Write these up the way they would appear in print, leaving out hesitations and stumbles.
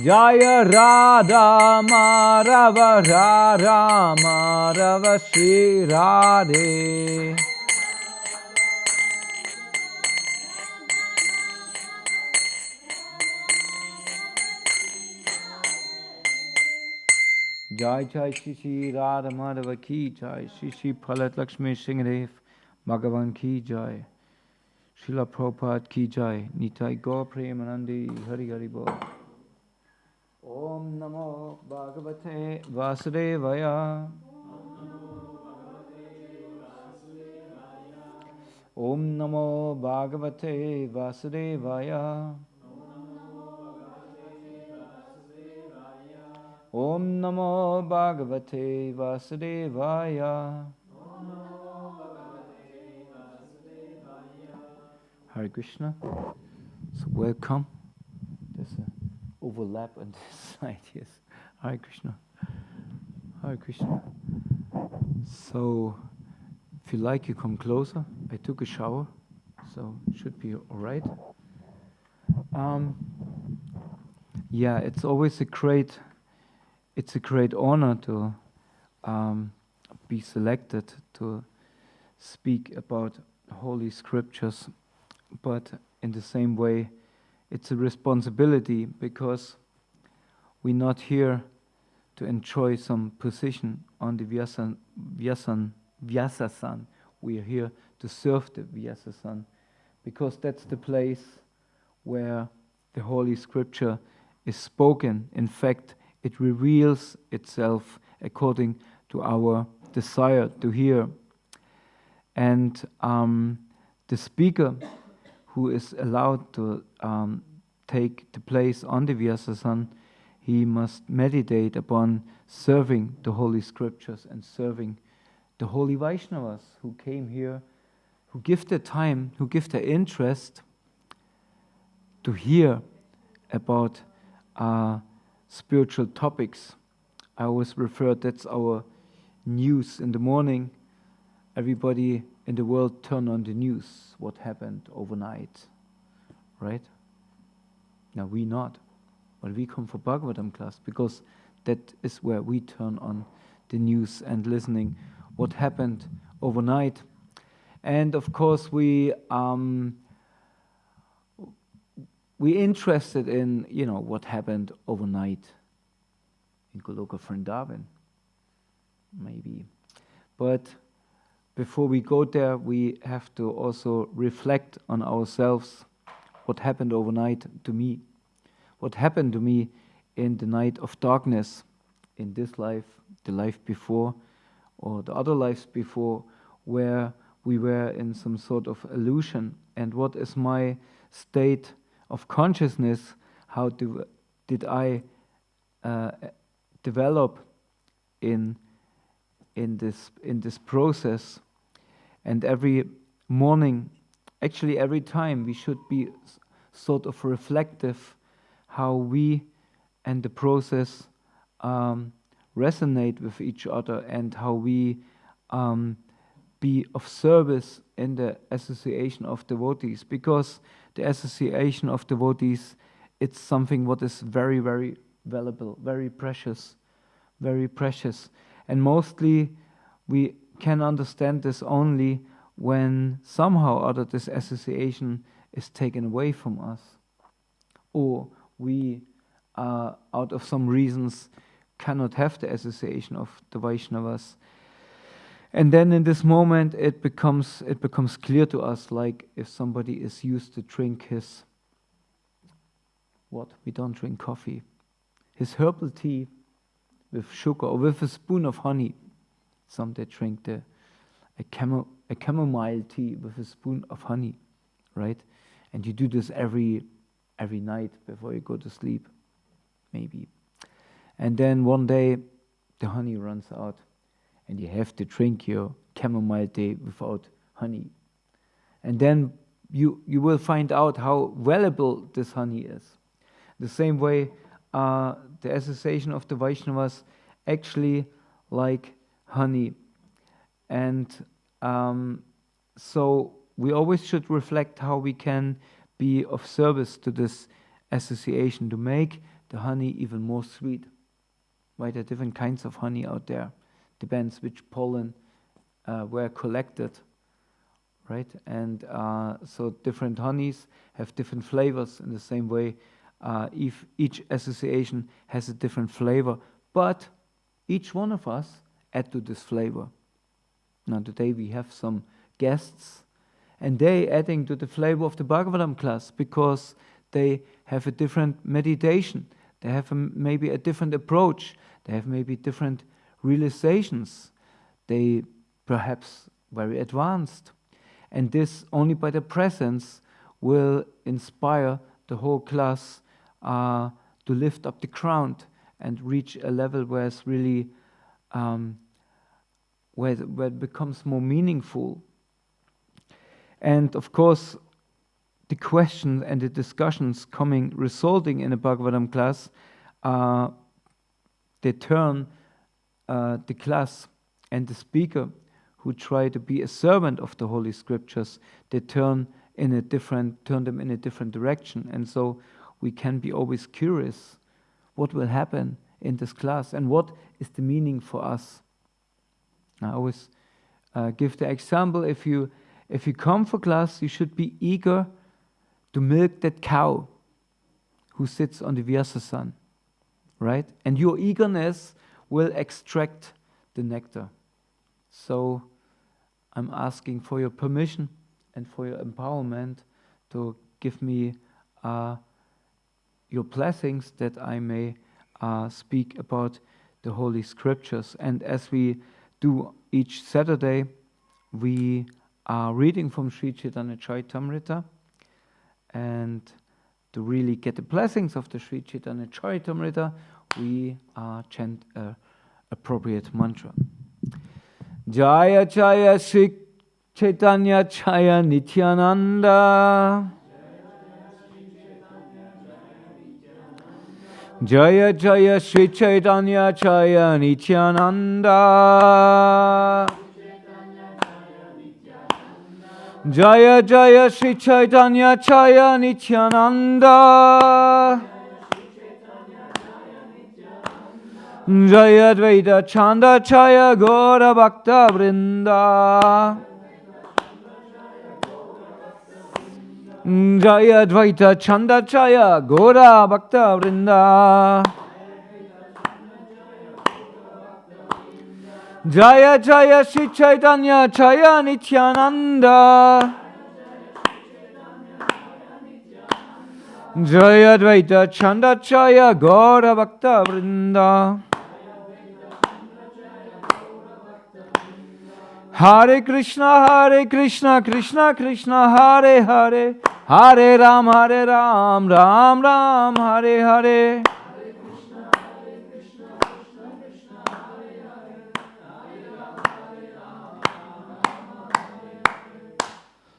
Jaya Radha Madhava Radha Madhava Shri Radhe. Jai Jai Shri Shri Radha Madhava Ki Jai, Shri Shri Prahlad Lakshmi Singhadev Bhagavan Ki Jai, Srila Prabhupada Ki Jai, Nitai Gaur Premanandi Hari Hari Bol. Om Namo Bhagavate Vasudevaya. Om Namo Bhagavate Vasudevaya. Om Namo Bhagavate Vasudevaya. Hare Krishna. So welcome. There's an overlap on this side, yes. Hare Krishna. Hare Krishna. So, if you like, you come closer. I took a shower, so it should be all right. Yeah, it's always a great honor to be selected to speak about Holy Scriptures, but in the same way, it's a responsibility because we're not here to enjoy some position on the Vyasasan. We are here to serve the Vyasasan because that's the place where the Holy Scripture is spoken. In fact, it reveals itself according to our desire to hear. And the speaker who is allowed to take the place on the Vyasasan, he must meditate upon serving the Holy Scriptures and serving the Holy Vaishnavas who came here, who give their time, who give their interest to hear about spiritual topics. I always refer, that's our news in the morning. Everybody in the world turn on the news, what happened overnight, right? Now we not, but we come for Bhagavatam class because that is where we turn on the news and listening what happened overnight. And of course we interested in, what happened overnight in Goloka Vrindavan, maybe. But before we go there, we have to also reflect on ourselves, what happened overnight to me, what happened to me in the night of darkness, in this life, the life before, or the other lives before, where we were in some sort of illusion, and what is my state of consciousness, how did I develop in this process. And every morning, actually every time, we should be sort of reflective how we and the process resonate with each other, and how we be of service in the association of devotees, because the association of devotees, it's something what is very, very valuable, very precious, and mostly we can understand this only when somehow or other this association is taken away from us, or we out of some reasons cannot have the association of the Vaishnavas. And then in this moment it becomes clear to us, like if somebody is used to drink his, we don't drink coffee, his herbal tea with sugar or with a spoon of honey. Some they drink a chamomile tea with a spoon of honey, right? And you do this every night before you go to sleep, maybe. And then one day the honey runs out, and you have to drink your chamomile tea without honey. And then you will find out how valuable this honey is. The same way, the association of the Vaishnavas actually like honey. And so we always should reflect how we can be of service to this association, to make the honey even more sweet. Right, there are different kinds of honey out there. Depends which pollen were collected. Right, and so different honeys have different flavors. In the same way, if each association has a different flavor, but each one of us add to this flavor. Now today we have some guests, and they adding to the flavor of the Bhagavatam class because they have a different meditation. They have maybe a different approach. They have maybe different realizations. They perhaps very advanced. And this only by the presence will inspire the whole class to lift up the ground and reach a level where it's really where it becomes more meaningful. And of course, the questions and the discussions resulting in a Bhagavatam class, they turn the class and the speaker who try to be a servant of the Holy Scriptures, they turn them in a different direction. And so we can be always curious what will happen in this class and what is the meaning for us. I always give the example, if you come for class, you should be eager to milk that cow who sits on the Vyasasan, right? And your eagerness will extract the nectar. So I'm asking for your permission and for your empowerment to give me your blessings that I may speak about the Holy Scriptures. And as we do each Saturday, we are reading from Sri Caitanya-caritāmṛta, and to really get the blessings of the Sri Caitanya-caritāmṛta, we chant an appropriate mantra. Jaya Jaya Sri Chaitanya Jaya Nityananda. Jaya Jaya Sri Chaitanya Jaya Nityananda. Jaya Jaya Sri Chaitanya Jaya Nityananda. Jaya Dvaita Chanda Jaya Gaura Bhakta Vrinda. Jaya Dvaita Chanda Jaya Gaura Bhakta Vrinda. Jaya Jaya Sri Chaitanya Jaya Nityananda. Jaya Dvaita Chanda Jaya Gaura Bhakta Vrinda. Hare Krishna, Krishna Krishna, Hare Hare, Hare Ram, Ram Ram, Hare Hare.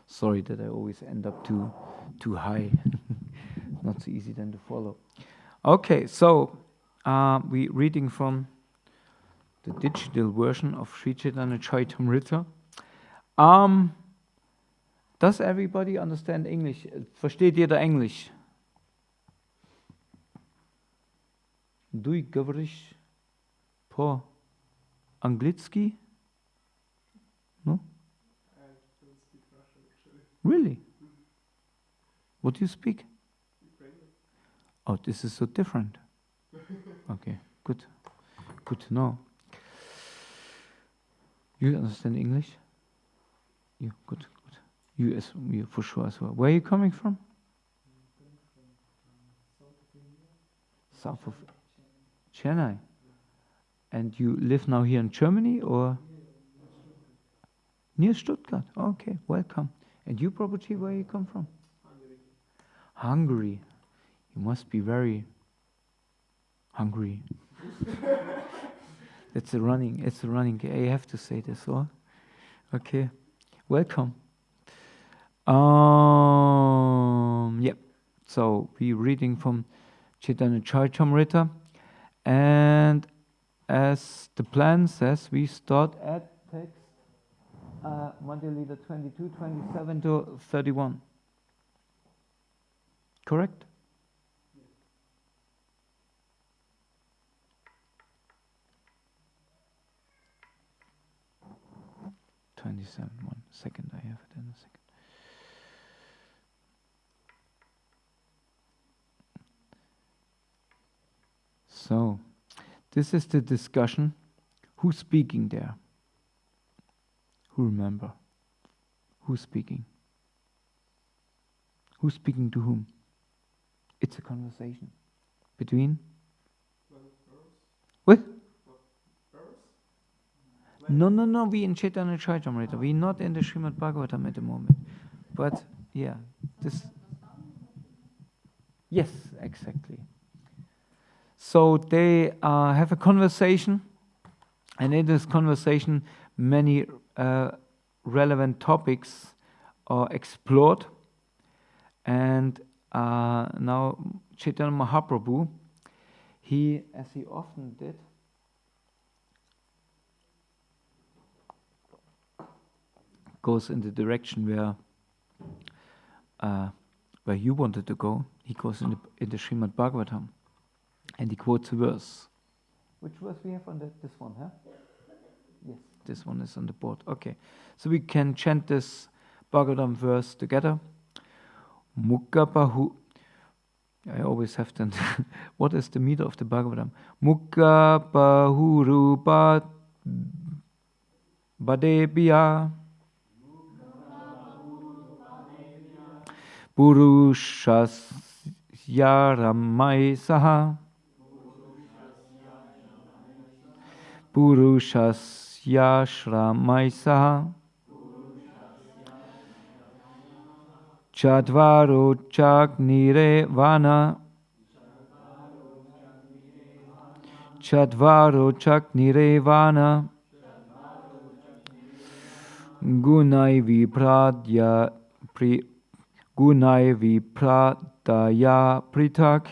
Sorry that I always end up too high. Not so easy then to follow. Okay, so we're reading from the digital version of Sri Caitanya-caritāmṛta. Does everybody understand English? Versteht jeder Englisch? Do you govoriš po anglicky? No? I don't speak Russian actually. Really? What do you speak? Ukrainian. Oh, this is so different. Okay, good. Good to know. You understand English? You good. You for sure as well. Where are you coming from? I'm coming from south of India. South of Chennai. And you live now here in Germany or near Stuttgart? Okay, welcome. And you, Prabhuji, where you come from? Hungary. You must be very hungry. It's a running. I have to say this, or? Okay, welcome. Yep. So we're reading from Caitanya-caritāmṛta, and as the plan says, we start at text Madhya-līlā 22, 27 to 31. Correct? 27. 1 second, I have it in a second. So, this is the discussion. Who's speaking there? Who remember? Who's speaking? Who's speaking to whom? It's a conversation between. What? No. We in Caitanya-caritāmṛta. We're not in the Srimad-Bhagavatam at the moment. But yeah, this. Yes, exactly. So they have a conversation, and in this conversation, many relevant topics are explored. And now Chaitanya Mahaprabhu, he, as he often did, goes in the direction where you wanted to go. He goes in the Srimad-Bhagavatam, and he quotes a verse. Which verse we have on this one, huh? Yes, this one is on the board. Okay, so we can chant this Bhagavatam verse together. Mukha Bahu. I always have to. What is the meter of the Bhagavatam? Mukha Bahurupa Badebhya Purushasya Ramai Saha Purushasya Shramai Saha Chadvaro Chagnire Vana Chadvaro Chagnire Vana Gunai Vipradya Gunai Vipradaya Pritak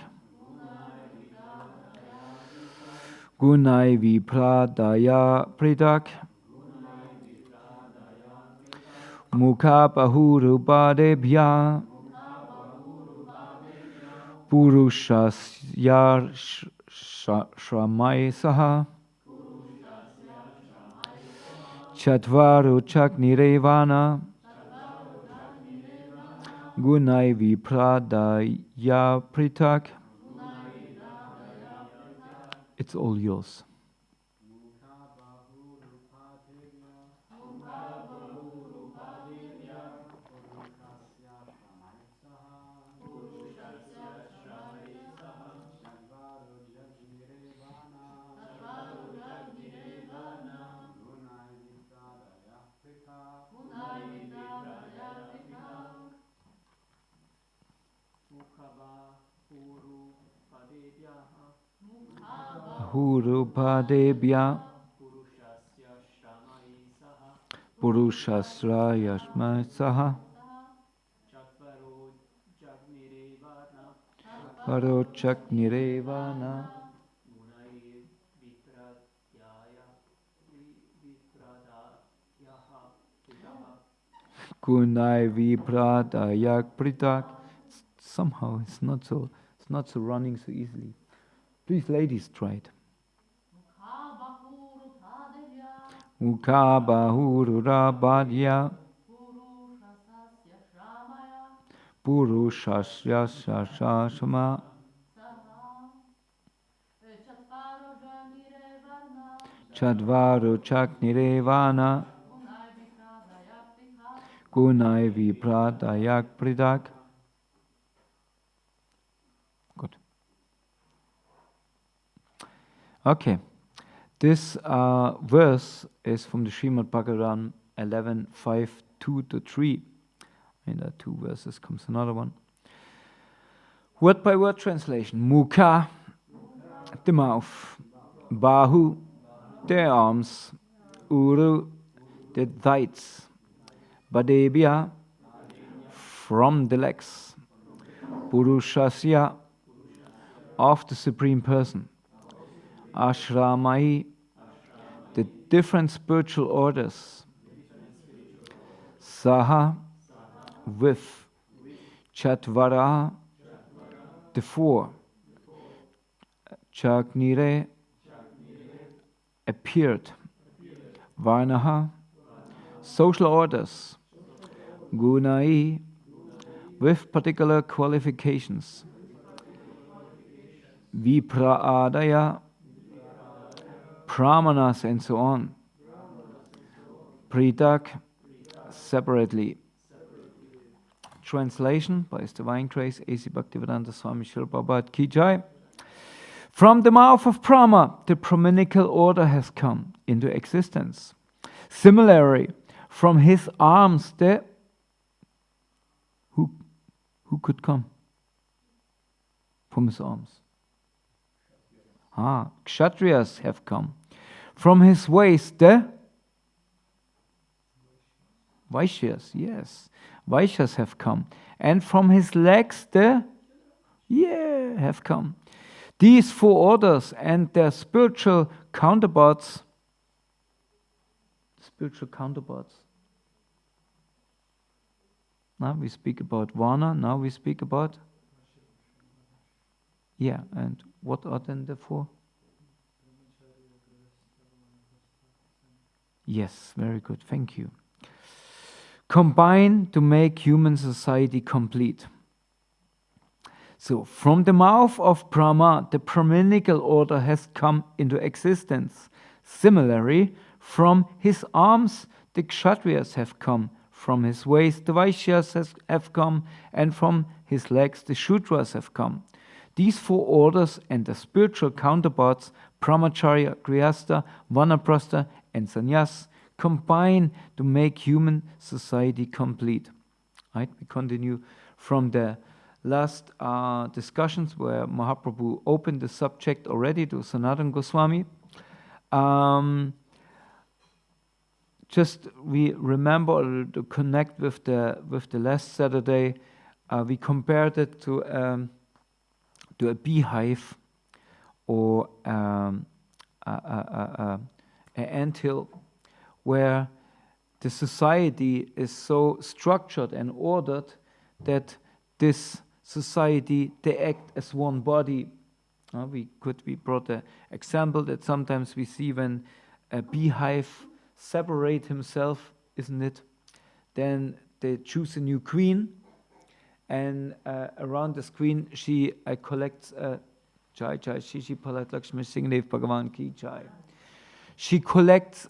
Gunai Vipradaya Pritak Mukha Bahurupadebhya Purushasya Shramai Saha Chatvaru Chagnirevana Gunai Vipradaya Pritak. It's all yours. Bahurupadebhya Purushasya Shramai Saha Chadvaro Chagnirevana Gunai Vipradaya Pritak. Somehow it's not so running so easily. Please, ladies, try it. Mukha Bahururabhadya Purushasya Shashama Chadvaro Chagnirevana Gunai Vipradaya Pritak. Good. Okay. This verse is from the Srimad-Bhagavatam 11:5-2-3. In the two verses comes another one. Word by word translation. Mukha, the mouth. Bahu, the arms. Uru, the thighs. Badebhya, from the legs. Purushasya, of the Supreme Person. Ashramai, the different spiritual orders. Saha, with. Chatvara, the four. Chagnire, appeared. Varnaha, social orders, gunai, with particular qualifications, vipraadaya, pramanas, and so on, pritak, separately. Translation by His Divine Grace A.C. Bhaktivedanta Swami Srila Prabhupada Ki Jai. From the mouth of Brahma, the Brahminical order has come into existence. Similarly, from his arms, who could come? From his arms. Kshatriyas have come. From his waist, the Vaishyas, yes. Vaishyas have come. And from his legs, have come. These four orders and their spiritual counterparts. Now we speak about Varna, now we speak about. And what are then the four? Yes, very good, thank you. Combine to make human society complete. So, from the mouth of Brahma, the Brahminical order has come into existence. Similarly, from his arms, the Kshatriyas have come. From his waist, the Vaishyas have come. And from his legs, the Shudras have come. These four orders and their spiritual counterparts, Brahmacharya, Grihastha, Vanaprastha, and Sannyas, combine to make human society complete. Right? We continue from the last discussions where Mahaprabhu opened the subject already to Sanatana Goswami. Just we remember to connect with the last Saturday. We compared it to a beehive or an anthill, where the society is so structured and ordered that this society, they act as one body. We brought the example that sometimes we see when a beehive separate himself, isn't it? Then they choose a new queen, and around this queen she collects Jai Jai Shishi Palat Lakshmi Singdev Bhagavan Ki Jai. She collects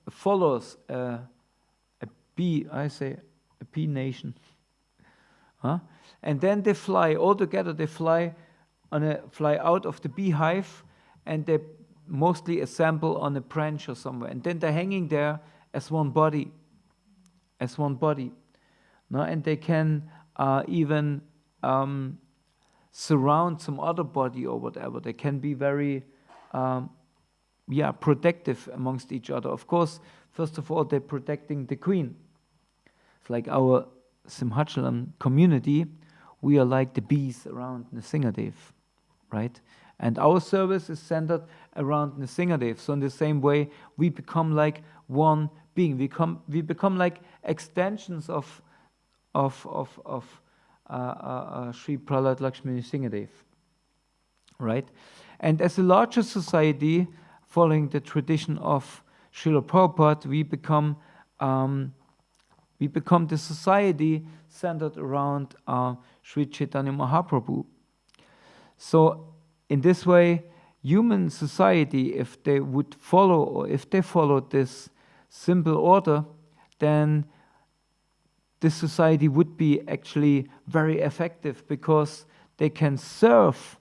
follows a bee nation. And then they fly all together. They fly out of the beehive, and they mostly assemble on a branch or somewhere. And then they're hanging there as one body. And they can even surround some other body or whatever. They can be very protective amongst each other. Of course, first of all, they're protecting the queen. It's like our Simhachalam community. We are like the bees around Nrsingadev, right? And our service is centered around Nrsingadev. So in the same way, we become like one being. We become like extensions of Sri Prahlad Lakshmi Nrsingadev, right? And as a larger society, following the tradition of Srila Prabhupada, we become the society centered around Sri Chaitanya Mahaprabhu. So in this way, human society, if they followed this simple order, then this society would be actually very effective, because they can serve.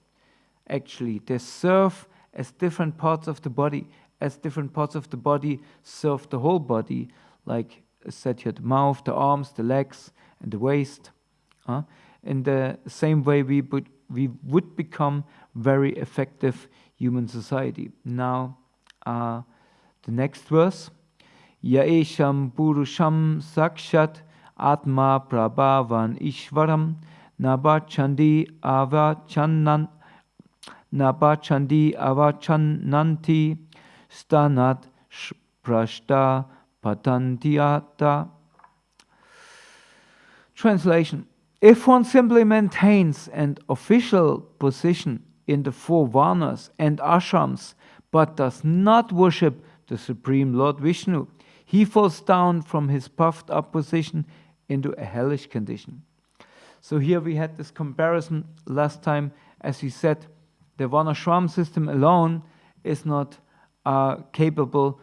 Actually, they serve as different parts of the body, as different parts of the body serve the whole body, like I said here, the mouth, the arms, the legs, and the waist. In the same way, we would become very effective human society. Now, the next verse. Yaesham purusham sakshat atma prabhavan ishvaram nabachandi avachananti stanat prashta patantiata. Translation. If one simply maintains an official position in the four varnas and ashrams, but does not worship the Supreme Lord Vishnu, he falls down from his puffed up position into a hellish condition. So here we had this comparison last time, as we said, the Varnashram system alone is not capable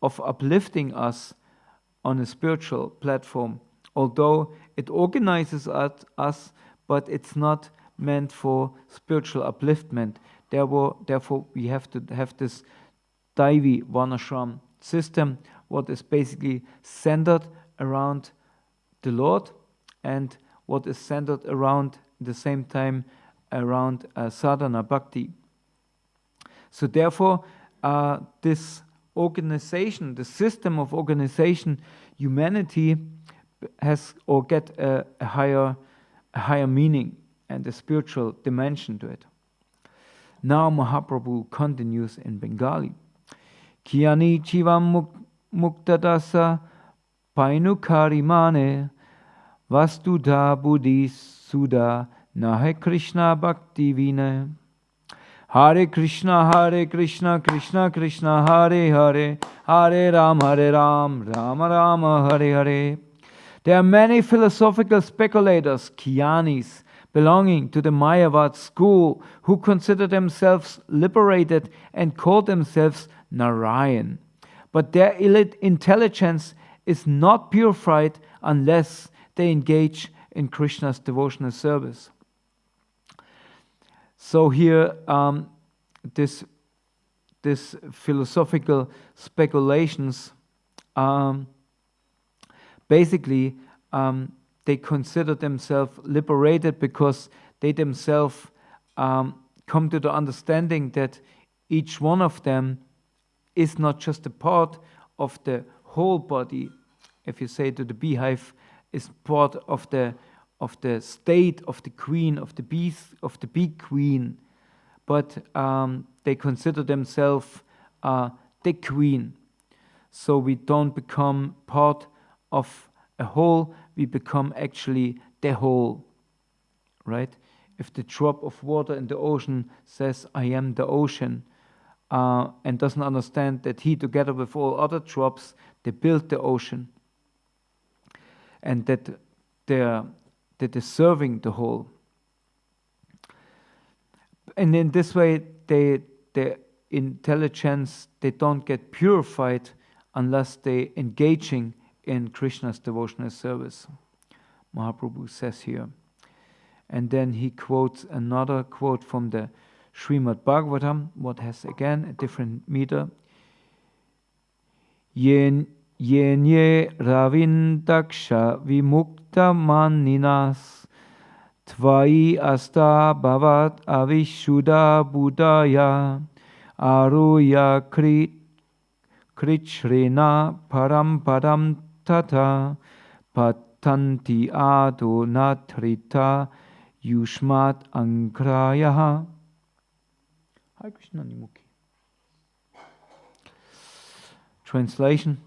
of uplifting us on a spiritual platform, although it organizes us, but it's not meant for spiritual upliftment. Therefore, we have to have this Daivi Varnashram system, what is basically centered around the Lord and what is centered around, at the same time, around sadhana bhakti. So therefore, this organization, the system of organization, humanity has or get a higher meaning and a spiritual dimension to it. Now Mahaprabhu continues in Bengali. Kiani chivam muktadasa painukari mane vastuda buddhi suda nahe Krishna bhakti vine. Hare Krishna, Krishna Krishna, Hare Hare, Hare Ram, Rama Rama, Hare Hare. There are many philosophical speculators, Kyanis, belonging to the Mayavad school, who consider themselves liberated and call themselves Narayan. But their intelligence is not purified unless they engage in Krishna's devotional service. So here, this philosophical speculations, basically, they consider themselves liberated because they themselves come to the understanding that each one of them is not just a part of the whole body. If you say to the beehive, is part of the state of the queen, of the bees, of the bee queen, but they consider themselves the queen. So we don't become part of a whole, we become actually the whole, right? If the drop of water in the ocean says, I am the ocean, and doesn't understand that he, together with all other drops, they built the ocean, and that is serving the whole. And in this way, their intelligence, they don't get purified unless they engaging in Krishna's devotional service. Mahaprabhu says here. And then he quotes another quote from the Srimad-Bhagavatam, what has again a different meter. Yenye ravindaksha vimukta maninas tvai asta bhavat avishuddha buddhaya aruya krichrena param tata patanti ado natrita yushmat ankrayaha. Hare Krishna Nimukhi. Translation.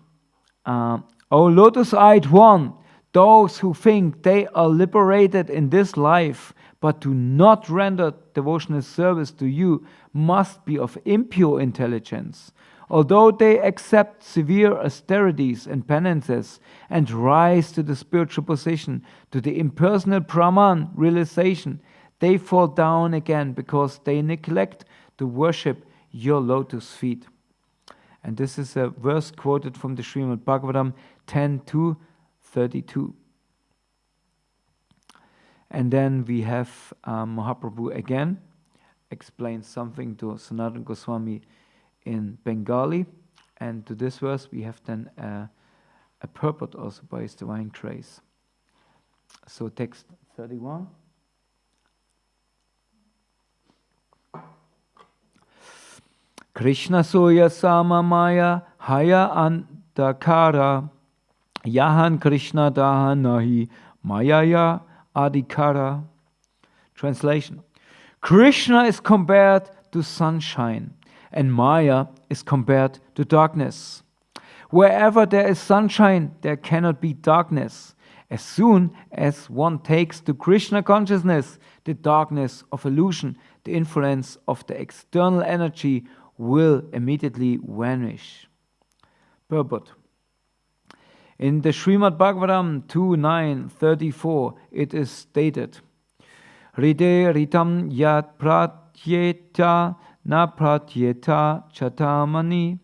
O lotus-eyed one, those who think they are liberated in this life but do not render devotional service to you must be of impure intelligence. Although they accept severe austerities and penances and rise to the spiritual position, to the impersonal Brahman realization, they fall down again because they neglect to worship your lotus feet. And this is a verse quoted from the Srimad-Bhagavatam 10:2-32. And then we have Mahaprabhu again explains something to Sanatana Goswami in Bengali, and to this verse we have then a purport also by His Divine Grace. So text 31. Krishna soya sama maya haya andakara yahan Krishna daha nahi mayaya adhikara. Translation. Krishna is compared to sunshine, and Maya is compared to darkness. Wherever there is sunshine, there cannot be darkness. As soon as one takes to Krishna consciousness, the darkness of illusion, the influence of the external energy will immediately vanish. Purport. In the Srimad-Bhagavatam 2.9.34, it is stated, Ride ritam yat pratyeta na pratyeta chatamani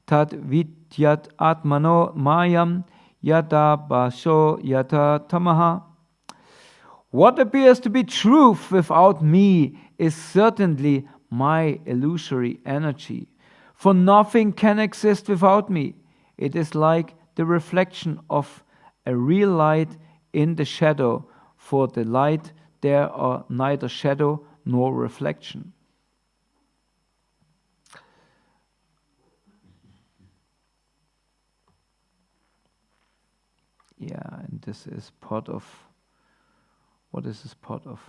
tad vidyat atmano mayam yata basho yata tamaha. What appears to be truth without me is certainly my illusory energy. For nothing can exist without me. It is like the reflection of a real light in the shadow. For the light there are neither shadow nor reflection. Yeah, and this is part of, what is this part of?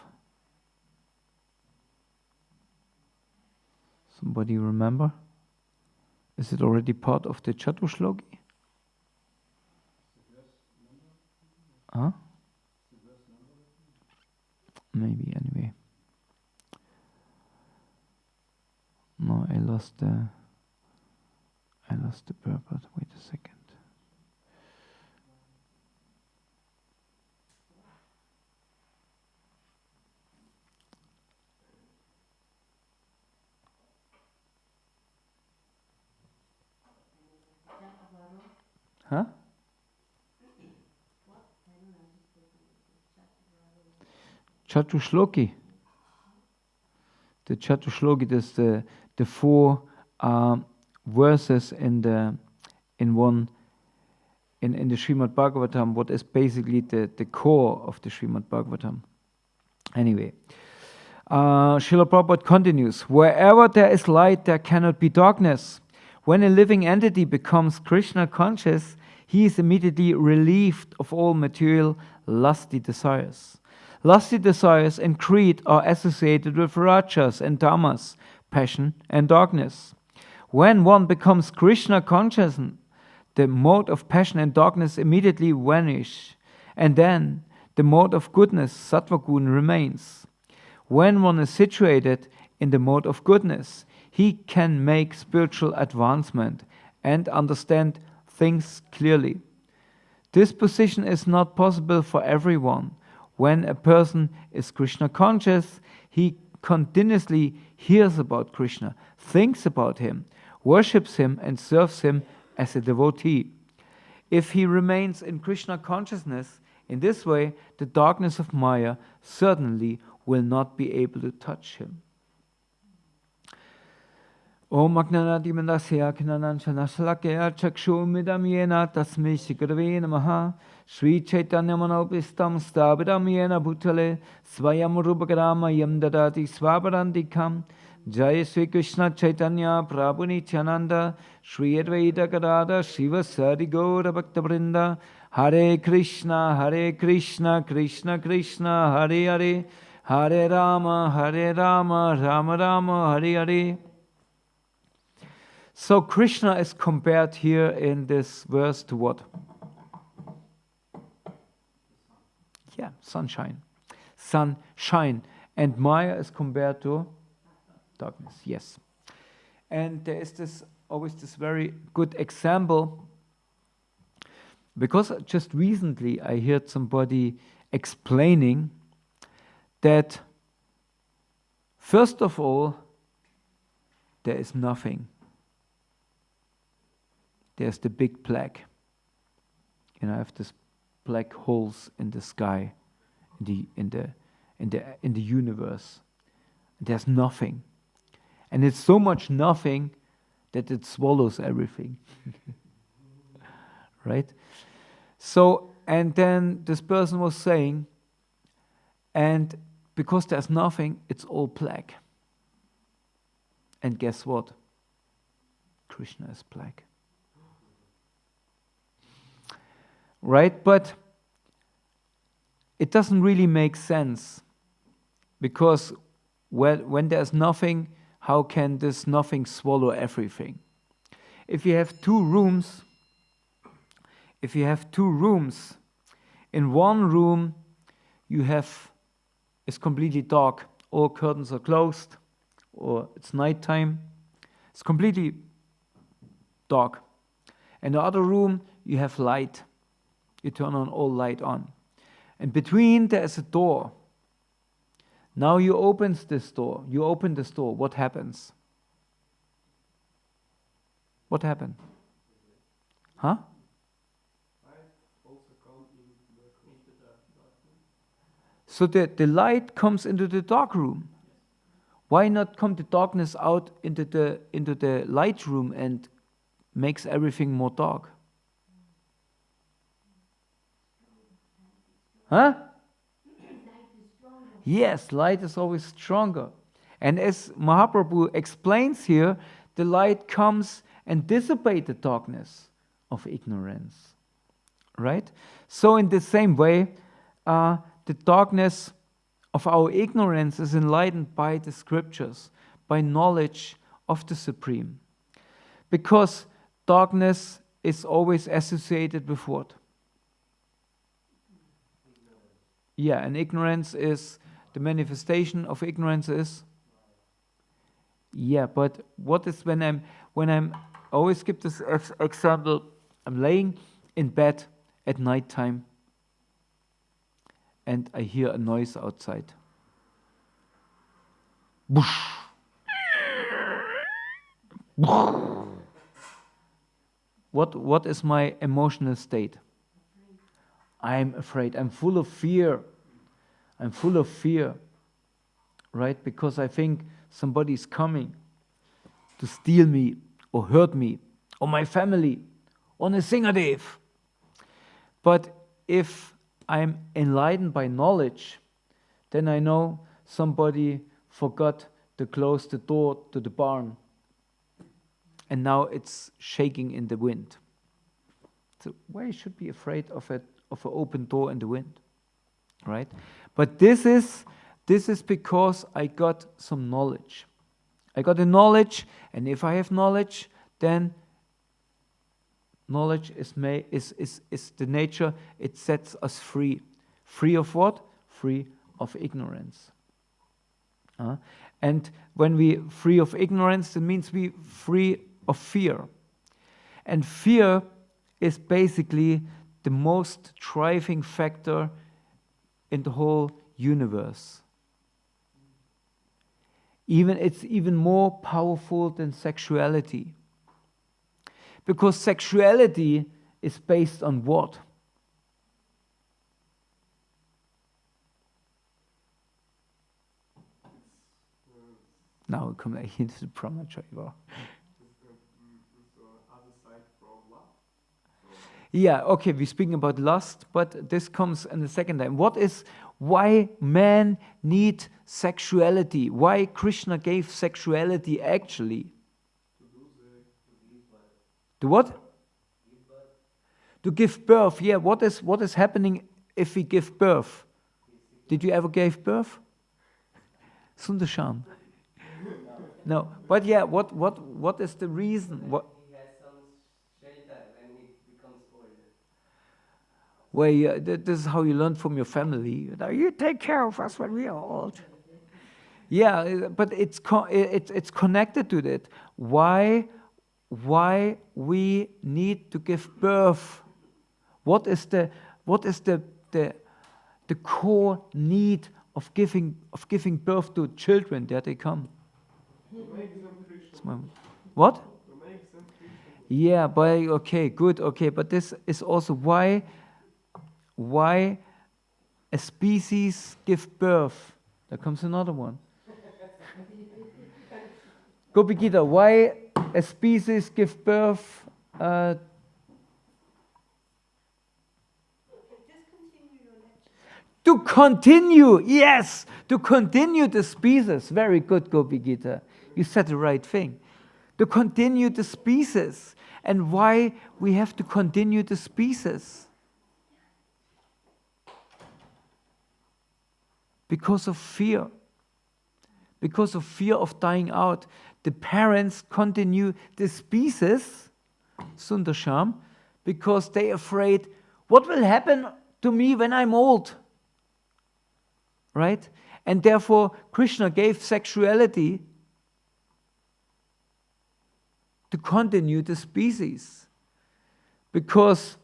Somebody remember? Is it already part of the Chatushloki? Huh? Maybe, anyway. No, I lost the purpose. Wait a second. Huh? Chatushloki. The Chatushloki is the four verses in the Srimad-Bhagavatam, what is basically the core of the Srimad-Bhagavatam. Anyway, Srila Prabhupada continues, wherever there is light, there cannot be darkness. When a living entity becomes Krishna conscious, he is immediately relieved of all material lusty desires. Lusty desires and greed are associated with rajas and tamas, passion and darkness. When one becomes Krishna conscious, the mode of passion and darkness immediately vanish, and then the mode of goodness, sattva gun, remains. When one is situated in the mode of goodness, he can make spiritual advancement and understand things clearly. This position is not possible for everyone. When a person is Krishna conscious, he continuously hears about Krishna, thinks about him, worships him and serves him as a devotee. If he remains in Krishna consciousness, in this way, the darkness of Maya certainly will not be able to touch him. Om Agnanati Mandasya Kinanan Shanasalakya Chakshu Midam Yena Tasmi Shikarve Namaha Sri Chaitanya Manopistam Stabidam Yena Bhutale Swayam Rupakarama Yam Dadati Swaparandikam Jaya Sri Krishna Chaitanya Prabhu Nityananda Sri Advaita Kadada Shiva Sari Gaura Bhakta Vrinda Hare Krishna Krishna Krishna Hare Hare Hare Rama Rama Rama Hare Hare. So Krishna is compared here in this verse to what? Yeah, sunshine. Sunshine. And Maya is compared to darkness, yes. And there is always this very good example, because just recently I heard somebody explaining that first of all, there is nothing. There's the big black. I have this black holes in the sky, in the universe. There's nothing, and it's so much nothing that it swallows everything. Right? So, and then this person was saying, and because there's nothing, it's all black. And guess what? Krishna is black. Right? But it doesn't really make sense, because when there's nothing, how can this nothing swallow everything? If you have two rooms, in one room it's completely dark, all curtains are closed, or it's nighttime, it's completely dark. In the other room you have light, You turn on all light on. And between there is a door. Now you open this door. You open this door. What happens? What happened? Huh? So the light comes into the dark room. Why not come the darkness out into the light room and makes everything more dark? Huh? Yes, light is always stronger. And as Mahaprabhu explains here, the light comes and dissipates the darkness of ignorance. Right? So in the same way, the darkness of our ignorance is enlightened by the scriptures, by knowledge of the Supreme. Because darkness is always associated with what? Yeah, and ignorance is, the manifestation of ignorance is? Yeah, but what is when I'm, I always give this example, I'm laying in bed at night time and I hear a noise outside. What is my emotional state? I'm afraid. I'm full of fear. I'm full of fear. Right? Because I think somebody is coming to steal me or hurt me or my family or Nrsingadev. But if I'm enlightened by knowledge, then I know somebody forgot to close the door to the barn. And now it's shaking in the wind. So why should be afraid of an open door in the wind? Right? But this is because I got some knowledge. I got the knowledge, and if I have knowledge, then knowledge is the nature, it sets us free. Free of what? Free of ignorance. And when we free of ignorance, it means we free of fear. And fear is basically the most driving factor in the whole universe. It's even more powerful than sexuality. Because sexuality is based on what? Now we come into the Brahmacharya. Yeah, okay, we're speaking about lust, but this comes in the second time. Why men need sexuality? Why Krishna gave sexuality actually? To what? To give birth. Yeah, what is happening if we give birth? Did you ever give birth? Sundarsham. No, but yeah, what is the reason? What? He has some shelter when he becomes older. Well, yeah, this is how you learn from your family. You take care of us when we are old. Yeah, but it's connected to that. Why we need to give birth? What is the core need of giving birth to children? There they come. What? Yeah, but okay, good, okay, but this is also why a species give birth. There comes another one. Gopi Gita, why a species give birth? To continue, yes, to continue the species. Very good, Gopi Gita. You said the right thing. To continue the species. And why we have to continue the species? Because of fear. Because of fear of dying out. The parents continue the species, Sundarsham, because they're afraid, what will happen to me when I'm old? Right? And therefore, Krishna gave sexuality to continue the species. Because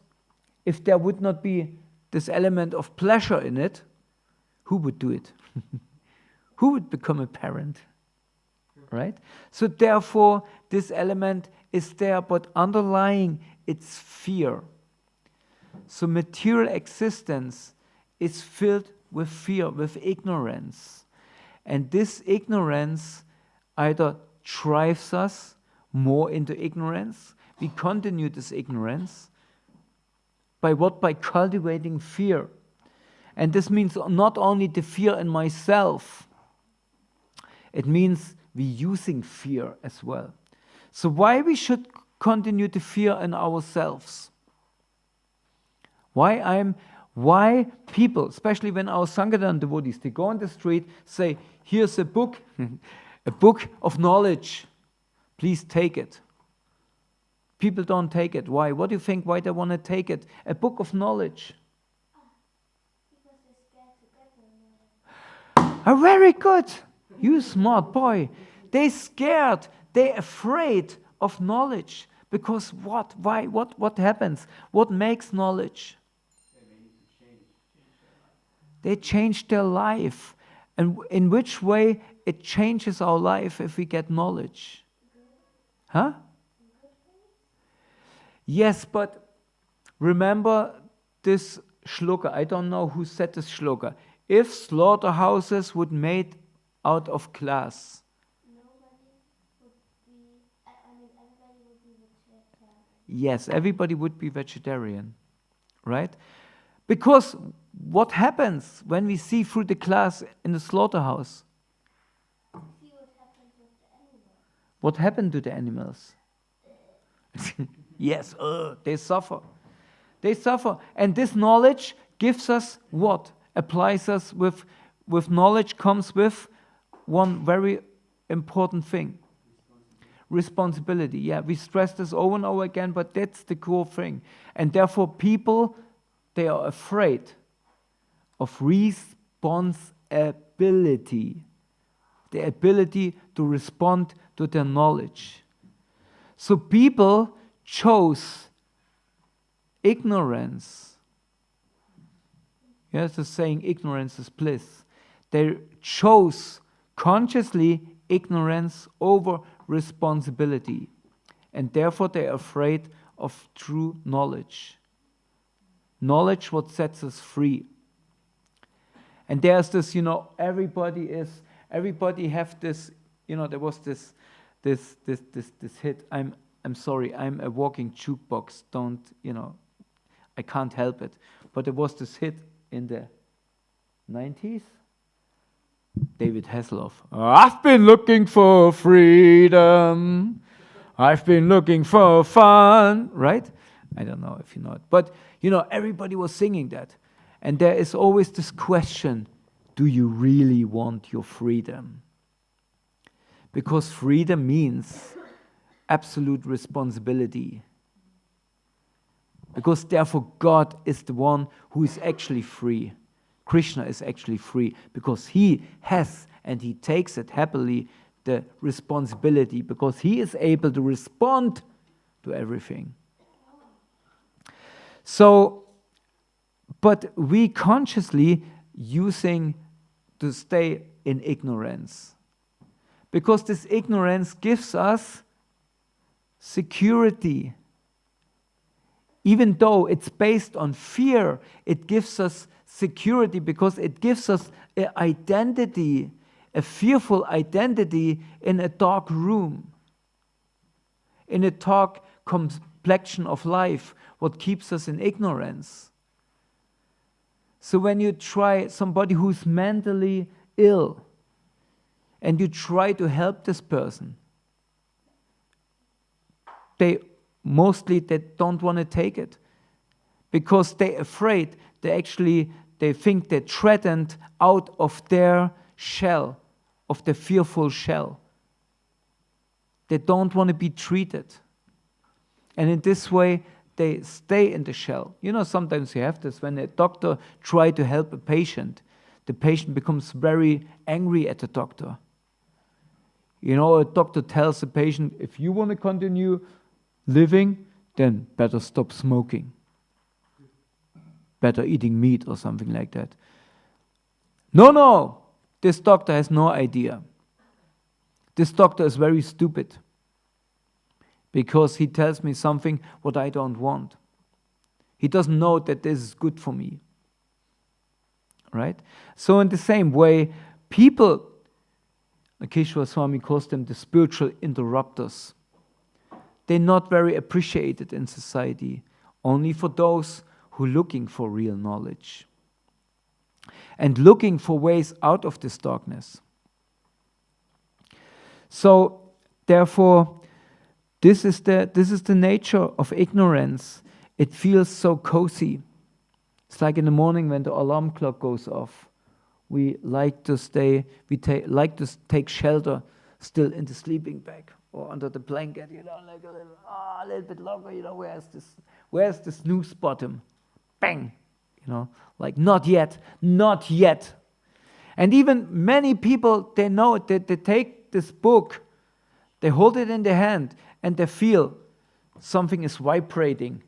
if there would not be this element of pleasure in it, who would do it? Who would become a parent? Right? So therefore, this element is there, but underlying it's fear. So material existence is filled with fear, with ignorance. And this ignorance either drives us more into ignorance. We continue this ignorance. By what? By cultivating fear. And this means not only the fear in myself, it means we're using fear as well. So why we should continue to fear in ourselves? Why people, especially when our Sankirtan devotees, they go on the street, say, here's a book, a book of knowledge, please take it. People don't take it. Why? What do you think why they want to take it? A book of knowledge. Because they're scared to get the knowledge. Very good. You smart boy. They're scared. They're afraid of knowledge. Because what? Why? What happens? What makes knowledge? They change their life. And in which way it changes our life if we get knowledge? Huh? Yes, but remember this shloka. I don't know who said this shloka. If slaughterhouses would made out of glass. Everybody would be vegetarian. Yes, everybody would be vegetarian, right? Because what happens when we see through the glass in the slaughterhouse? See what happens with the animals. What happened to the animals? Yes, they suffer. They suffer. And this knowledge gives us what? Applies us with knowledge comes with one very important thing. Responsibility. Yeah, we stress this over and over again, but that's the core thing. And therefore people, they are afraid of responsibility. The ability to respond to their knowledge. So people chose ignorance. Yes, the saying ignorance is bliss. They chose consciously ignorance over responsibility. And therefore they are afraid of true knowledge. Knowledge what sets us free. And there's this, everybody have this, there was this hit. I'm sorry, I'm a walking jukebox. I can't help it. But there was this hit in the 90s. David Hasselhoff. I've been looking for freedom. I've been looking for fun. Right? I don't know if you know it. But, everybody was singing that. And there is always this question, do you really want your freedom? Because freedom means absolute responsibility. Because therefore God is the one who is actually free. Krishna is actually free because he has and he takes it happily the responsibility because he is able to respond to everything. So, but we consciously using to stay in ignorance. Because this ignorance gives us security. Even though it's based on fear, it gives us security because it gives us an identity, a fearful identity in a dark room, in a dark complexion of life, what keeps us in ignorance. So when you try somebody who's mentally ill and you try to help this person, they don't want to take it because they're afraid. They think they're threatened out of their shell, of the fearful shell. They don't want to be treated. And in this way, they stay in the shell. Sometimes you have this when a doctor tries to help a patient. The patient becomes very angry at the doctor. A doctor tells the patient, if you want to continue living, then better stop smoking. better eating meat or something like that. No, this doctor has no idea. This doctor is very stupid because he tells me something what I don't want. He doesn't know that this is good for me. Right? So in the same way, people, Keshwara Swami calls them the spiritual interrupters. They're not very appreciated in society, only for those who are looking for real knowledge and looking for ways out of this darkness. So, therefore, this is the nature of ignorance. It feels so cozy. It's like in the morning when the alarm clock goes off. We like to like to take shelter still in the sleeping bag or under the blanket, like a little bit longer, where's the snooze button? Bang! Like not yet. And even many people, they know it, they take this book, they hold it in their hand, and they feel something is vibrating.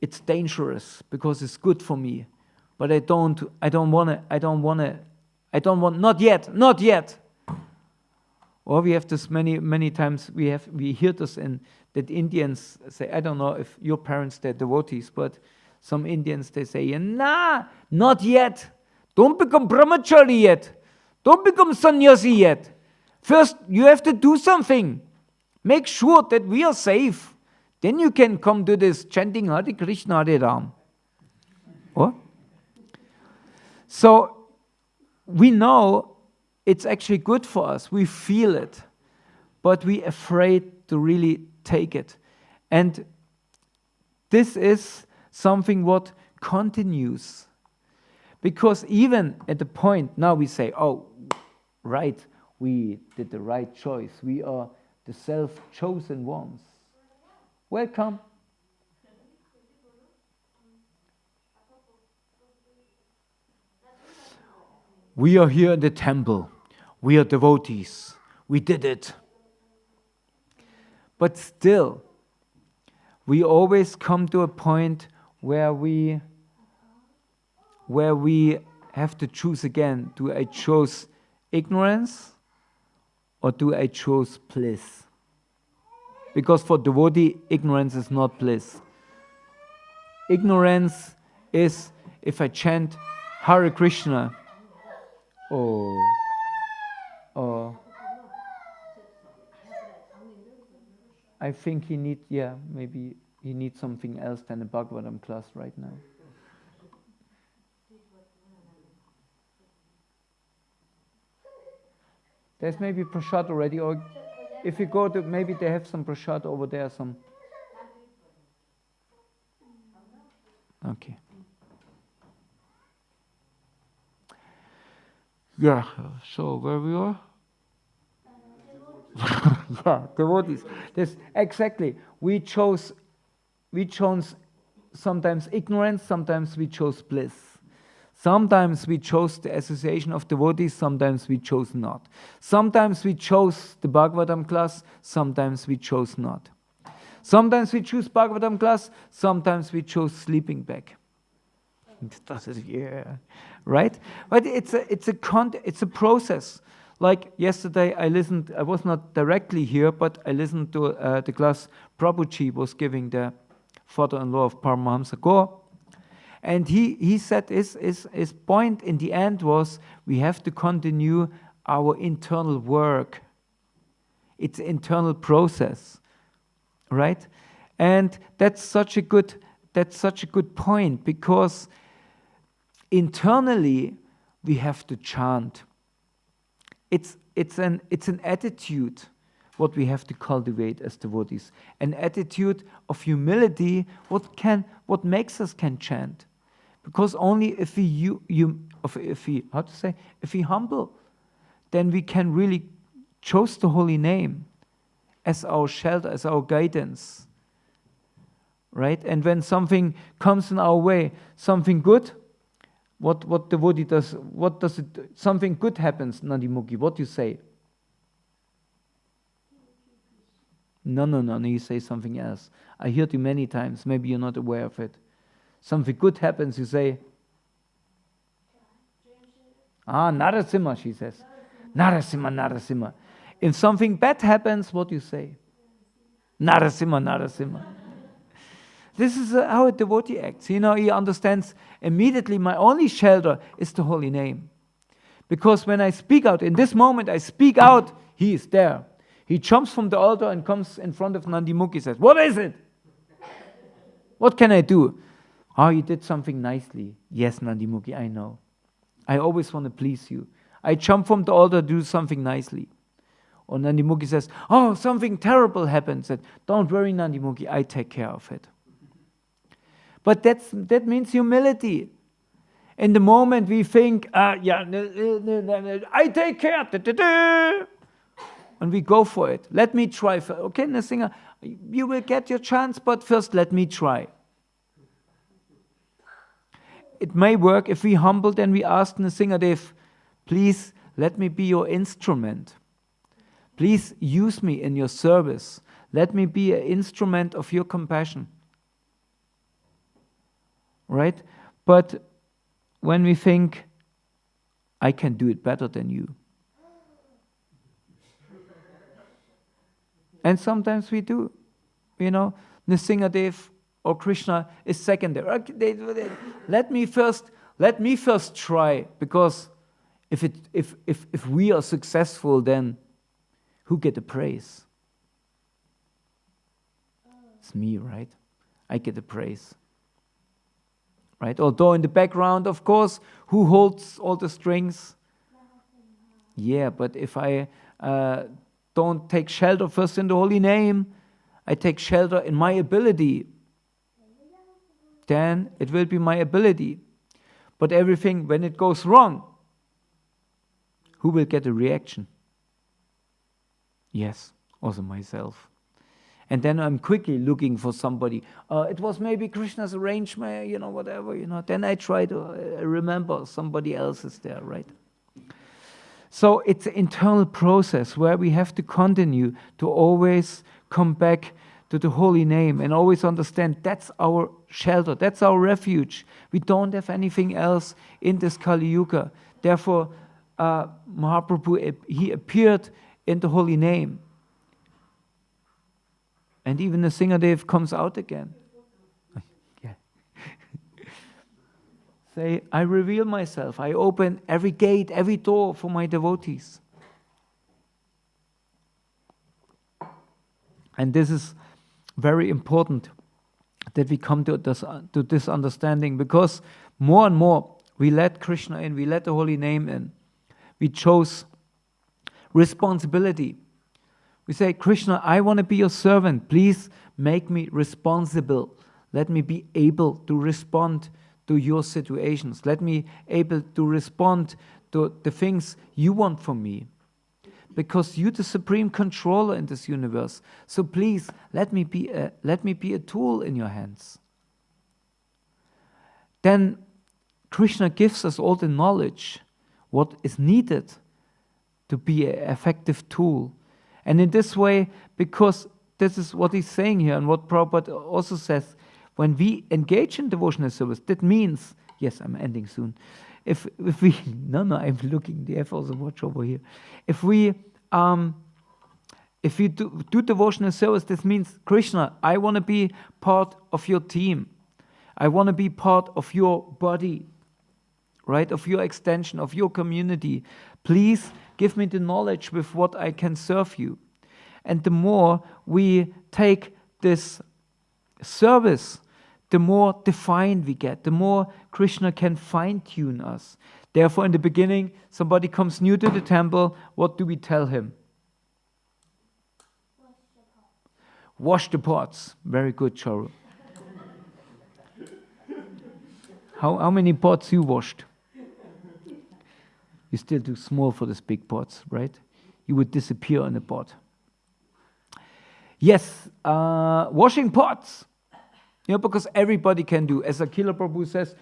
It's dangerous because it's good for me, but I don't want, not yet. Or we have this many times, we hear this that Indians say, I don't know if your parents, they're devotees, but some Indians, they say, nah, not yet. Don't become brahmachari yet. Don't become sannyasi yet. First, you have to do something. Make sure that we are safe. Then you can come to this chanting Hare Krishna, Hare Ram. What? So, we know it's actually good for us. We feel it. But we're afraid to really take it. And this is something what continues. Because even at the point, now we say, oh, right, we did the right choice. We are the self-chosen ones. Welcome. We are here in the temple. We are devotees. We did it. But still, we always come to a point where we have to choose again. Do I choose ignorance or do I choose bliss? Because for devotee, ignorance is not bliss. Ignorance is if I chant Hare Krishna. I think maybe he needs something else than a Bhagavatam class right now. There's maybe prasad already, or if you go to, maybe they have some prasad over there, some. Okay. Yeah, so where we are? Yeah, devotees. This exactly. We chose sometimes ignorance, sometimes we chose bliss. Sometimes we chose the association of devotees, sometimes we chose not. Sometimes we chose the Bhagavatam class, sometimes we chose not. Sometimes we choose Bhagavatam class, sometimes we chose sleeping bag. Yeah, right? But it's a process. Like yesterday, I was not directly here, but I listened to the class Prabhuji was giving, the father-in-law of Paramahamsa Gaur. And he said his point in the end was we have to continue our internal work. It's an internal process, right? And that's such a good point, because internally we have to chant. It's an attitude what we have to cultivate as devotees, an attitude of humility. What makes us can chant, because only if we humble, then we can really choose the holy name as our shelter, as our guidance, right? And when something comes in our way, something good. What devotee does? What does it? Something good happens, Nadimuki. What do you say? No. You say something else. I heard you many times. Maybe you're not aware of it. Something good happens, you say, Narasimha, she says. Narasimha, Narasimha. If something bad happens, what do you say? Narasimha, Narasimha. This is how a devotee acts. He understands immediately my only shelter is the holy name. Because when I speak out, in this moment I speak out, he is there. He jumps from the altar and comes in front of Nandimukhi, says, what is it? What can I do? Oh, you did something nicely. Yes, Nandimukhi, I know. I always want to please you. I jump from the altar to do something nicely. Or Nandimukhi says, oh, something terrible happened. Said, don't worry, Nandimukhi, I take care of it. But that means humility. In the moment we think, I take care, and we go for it. Let me try. Okay, Nrsinga, you will get your chance, but first let me try. It may work if we humbled and we ask Nrsingadev, please let me be your instrument. Please use me in your service. Let me be an instrument of your compassion. Right? But when we think, I can do it better than you. And sometimes we do. Nrsingadev or Krishna is secondary. Let me first try, because if we are successful, then who get the praise? It's me, right? I get the praise. Right? Although in the background, of course, who holds all the strings? Yeah, but if I don't take shelter first in the holy name, I take shelter in my ability, then it will be my ability. But everything, when it goes wrong, who will get a reaction? Yes, also myself. And then I'm quickly looking for somebody. It was maybe Krishna's arrangement, whatever, Then I try to remember somebody else is there, right? So it's an internal process where we have to continue to always come back to the holy name and always understand that's our shelter, that's our refuge. We don't have anything else in this Kali Yuga. Therefore, Mahaprabhu, he appeared in the holy name. And even the Nrsingadev comes out again. Yeah. Say, I reveal myself. I open every gate, every door for my devotees. And this is very important that we come to this understanding, because more and more we let Krishna in, we let the holy name in. We chose responsibility. We say, Krishna, I want to be your servant. Please make me responsible. Let me be able to respond to your situations. Let me able to respond to the things you want from me. Because you're the supreme controller in this universe. So please, let me be a tool in your hands. Then Krishna gives us all the knowledge, what is needed to be an effective tool. And in this way, because this is what he's saying here, and what Prabhupada also says, when we engage in devotional service, that means, yes, I'm ending soon. I'm looking, they have also watch over here. If we do devotional service, this means, Krishna, I want to be part of your team. I want to be part of your body, right? Of your extension, of your community. Please give me the knowledge with what I can serve you. And the more we take this service, the more defined we get, the more Krishna can fine-tune us. Therefore, in the beginning, somebody comes new to the temple, what do we tell him? Wash the pots. Very good, Charu. How many pots you washed? You're still too small for these big pots, right? You would disappear in a pot. Yes, washing pots. Because everybody can do. As Akila Prabhu says,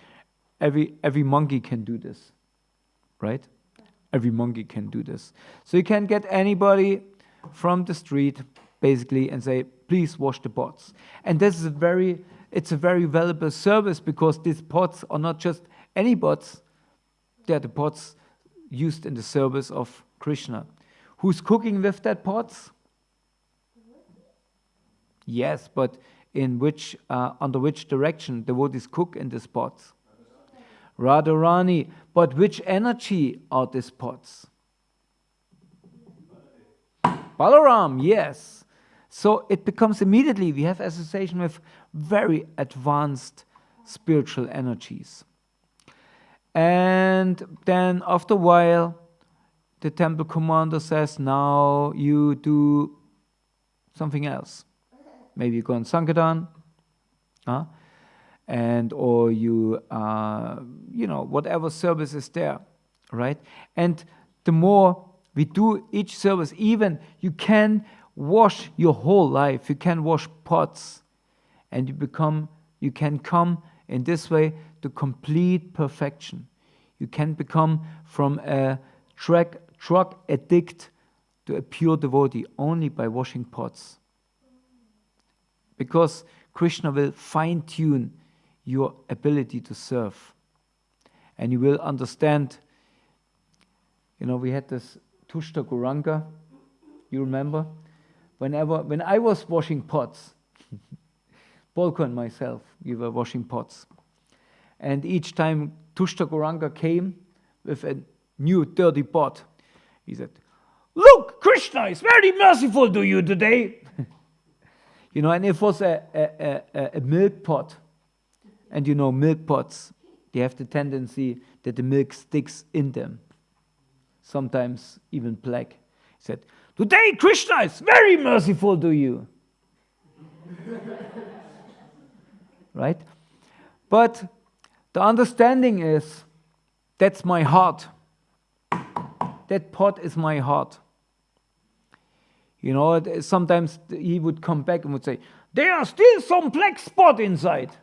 every monkey can do this, right? Every monkey can do this. So you can get anybody from the street, basically, and say, please wash the pots. And this is a very it's a very valuable service because these pots are not just any pots, they're the pots used in the service of Krishna. Who's cooking with that pots? Yes, but in which, under which direction devotees cook in these pots? Radharani. But which energy are these pots? Balaram, yes. So it becomes immediately, we have association with very advanced spiritual energies. And then after a while, the temple commander says, now you do something else. Maybe you go on Sankirtan, and or you, whatever service is there, right? And the more we do each service, even you can wash your whole life. You can wash pots, and you can come in this way to complete perfection. You can become from a drug addict to a pure devotee only by washing pots. Because Krishna will fine-tune your ability to serve. And you will understand, we had this Tushta Gauranga, you remember? When I was washing pots, Bolko and myself, we were washing pots. And each time Tushta Gauranga came with a new dirty pot, he said, "Look, Krishna is very merciful to you today." And it was a milk pot. And milk pots, they have the tendency that the milk sticks in them. Sometimes even black. He said, "Today Krishna is very merciful to you." Right? But the understanding is, that's my heart. That pot is my heart. Sometimes he would come back and would say, "There are still some black spot inside."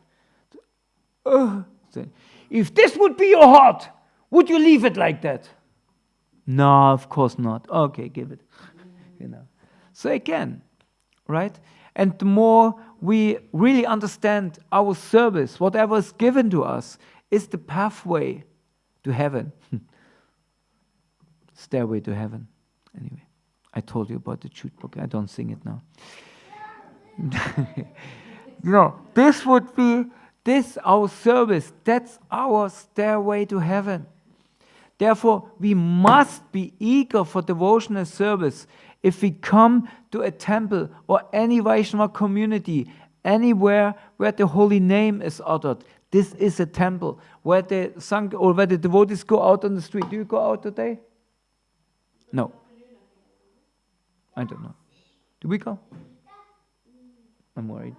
If this would be your heart, would you leave it like that? No, of course not. Okay, give it. So again, right? And the more we really understand our service, whatever is given to us, is the pathway to heaven. Stairway to heaven. Anyway, I told you about the jute book. I don't sing it now. This would be our service. That's our stairway to heaven. Therefore, we must be eager for devotional service. If we come to a temple or any Vaishnava community, anywhere where the holy name is uttered, this is a temple where the devotees go out on the street. Do you go out today? No. I don't know. Do we go? I'm worried.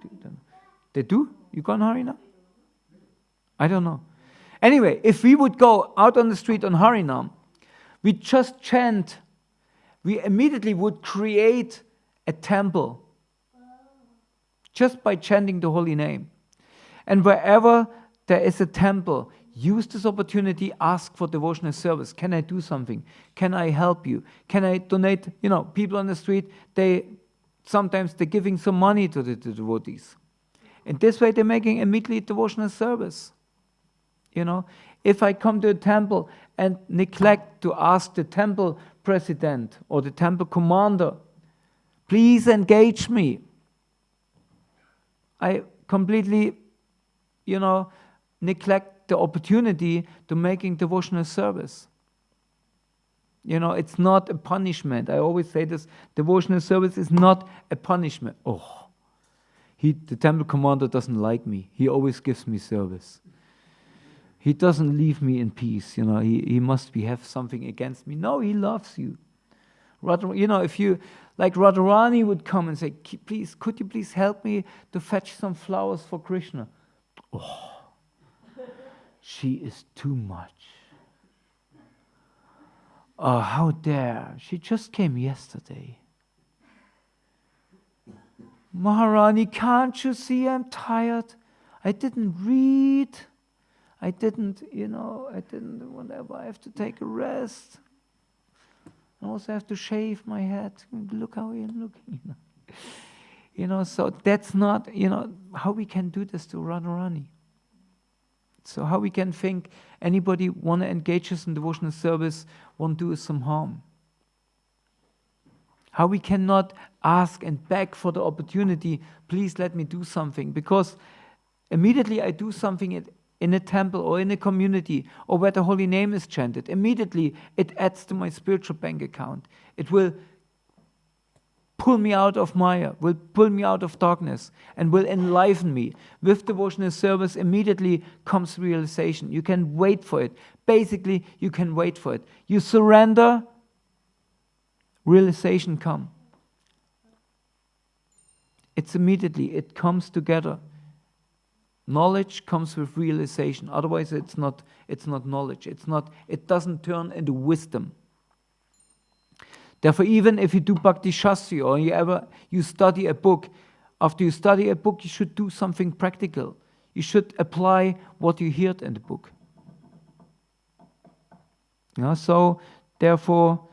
They do? You go on Harinam? I don't know. Anyway, if we would go out on the street on Harinam, we just chant, we immediately would create a temple just by chanting the holy name. And wherever there is a temple, use this opportunity, ask for devotional service. Can I do something? Can I help you? Can I donate? People on the street, sometimes they're giving some money to the devotees. In this way, they're making immediately devotional service. If I come to a temple and neglect to ask the temple president or the temple commander, please engage me, I completely, neglect the opportunity to making devotional service. It's not a punishment. I always say this, devotional service is not a punishment. The temple commander doesn't like me. He always gives me service. He doesn't leave me in peace. He must have something against me. No, he loves you. If you, like Radharani would come and say, "Please, could you please help me to fetch some flowers for Krishna?" She is too much. How dare. She just came yesterday. Maharani, can't you see I'm tired? I didn't read. I didn't whatever. I have to take a rest. I also have to shave my head. Look how I'm looking. So that's not, how we can do this to Radharani. So how we can think anybody want to engage us in devotional service won't do us some harm. How we cannot ask and beg for the opportunity, please let me do something, because immediately I do something in a temple or in a community or where the holy name is chanted, immediately it adds to my spiritual bank account. It will pull me out of Maya, will pull me out of darkness, and will enliven me. With devotional service, immediately comes realization. You can wait for it. Basically, you can wait for it. You surrender, realization comes. It's immediately, it comes together. Knowledge comes with realization. Otherwise, it's not knowledge. It doesn't turn into wisdom. Therefore, even if you do Bhakti Shastri or you study a book, after you study a book, you should do something practical. You should apply what you heard in the book. So, therefore,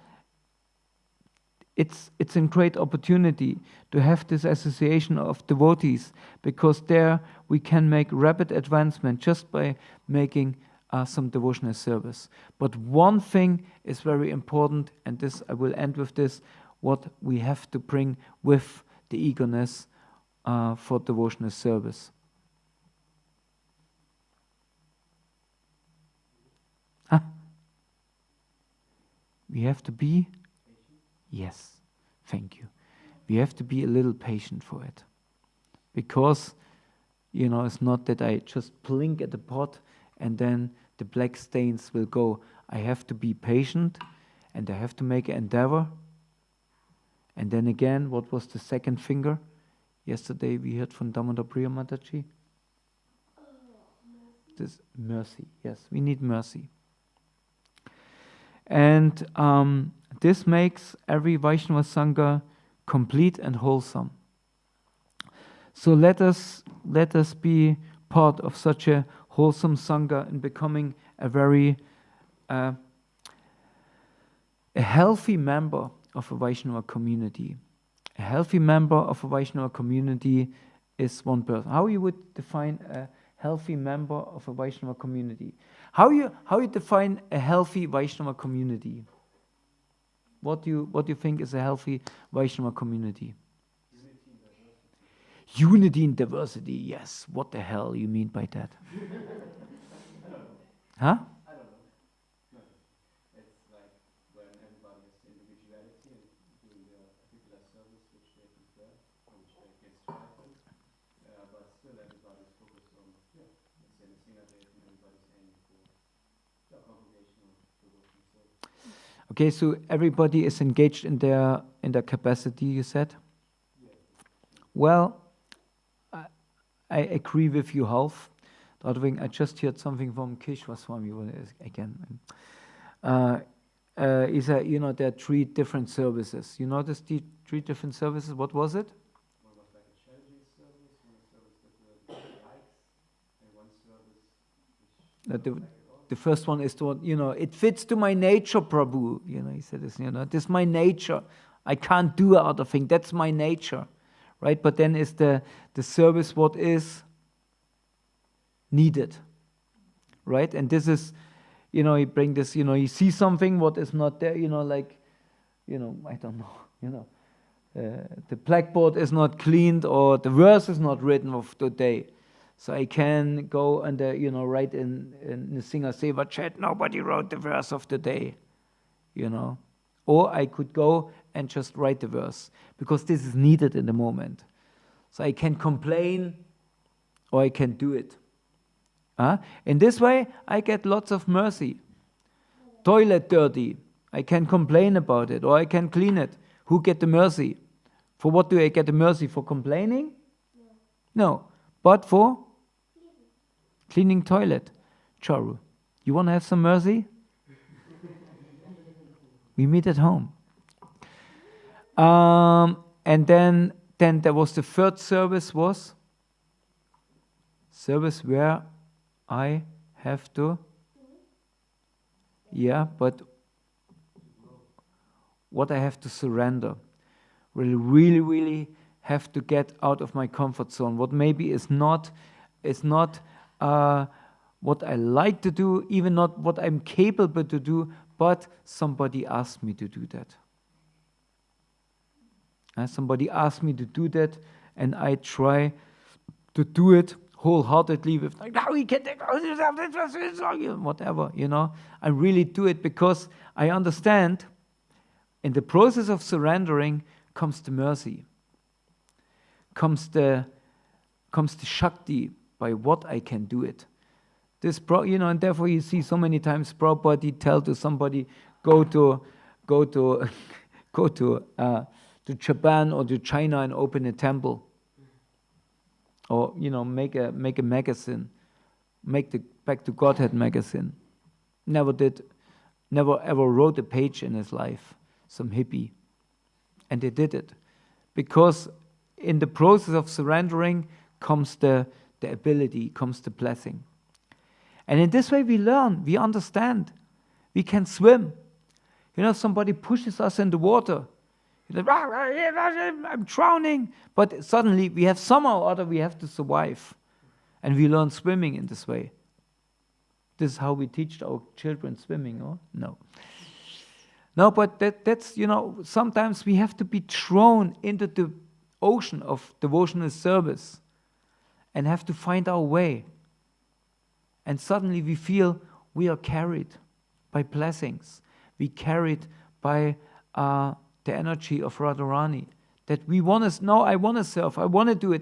it's a great opportunity to have this association of devotees, because there we can make rapid advancement just by making some devotional service. But one thing is very important, and this I will end with this, what we have to bring with the eagerness for devotional service. We have to be? Yes, thank you. We have to be a little patient for it. Because, it's not that I just blink at the pot and then the black stains will go. I have to be patient, and I have to make an endeavor. And then again, what was the second finger? Yesterday we heard from Damodar Priya Mataji. This mercy. Yes, we need mercy. And this makes every Vaishnava Sangha complete and wholesome. So let us be part of such a wholesome Sangha in becoming a very a healthy member of a Vaishnava community. A healthy member of a Vaishnava community is one person. How you would define a healthy member of a Vaishnava community? How you define a healthy Vaishnava community? What do you think is a healthy Vaishnava community? Unity in diversity, yes. What the hell you mean by that? Huh? I don't know. It's like when everybody has individuality and doing their particular service which they prefer, which they can strive with, but still everybody's focused on, let's say the Singadate, and everybody's aiming for congregational devotional service. Okay, so everybody is engaged in their capacity, you said? Yeah. Well, I agree with you half. The other thing, I just heard something from Keshwa Swami again. He said, there are 3 different services. You notice the 3 different services? What was it? One was like a charity service, one service that likes, and one service which The first one is the one, it fits to my nature, Prabhu. He said this, this is my nature. I can't do other thing. That's my nature. Right? But then is the service what is needed. Right? And this is, you bring this, you see something what is not there, I don't know, the blackboard is not cleaned or the verse is not written of today. So I can go and, write in the Singer Seva chat, nobody wrote the verse of the day, Or I could go and just write the verse, because this is needed in the moment. So I can complain or I can do it. In this way, I get lots of mercy. Toilet dirty, I can complain about it or I can clean it. Who get the mercy? For what do I get the mercy? For complaining? No. But for cleaning toilet. Charu, you want to have some mercy? We meet at home. And then there was the third service where I have to, but what I have to surrender. Really, really, really have to get out of my comfort zone. What maybe is not what I like to do, even not what I'm capable to do, but somebody asked me to do that. Somebody asked me to do that, and I try to do it wholeheartedly with like, no, we can take whatever, I really do it because I understand in the process of surrendering comes the mercy, comes the Shakti by what I can do it. And therefore you see so many times Prabhupada tell to somebody, go to Japan or to China and open a temple, or make a magazine, make the Back to Godhead magazine. Never ever wrote a page in his life, some hippie, and they did it because in the process of surrendering comes the ability, comes the blessing. And in this way we learn, we understand, we can swim. Somebody pushes us in the water. I'm drowning. But suddenly we have somehow or other we have to survive. And we learn swimming in this way. This is how we teach our children swimming, or? No. No, but that's, sometimes we have to be thrown into the ocean of devotional service and have to find our way. And suddenly we feel we are carried by blessings. We carried by the energy of Radharani. That we want to, no, I want to serve, I want to do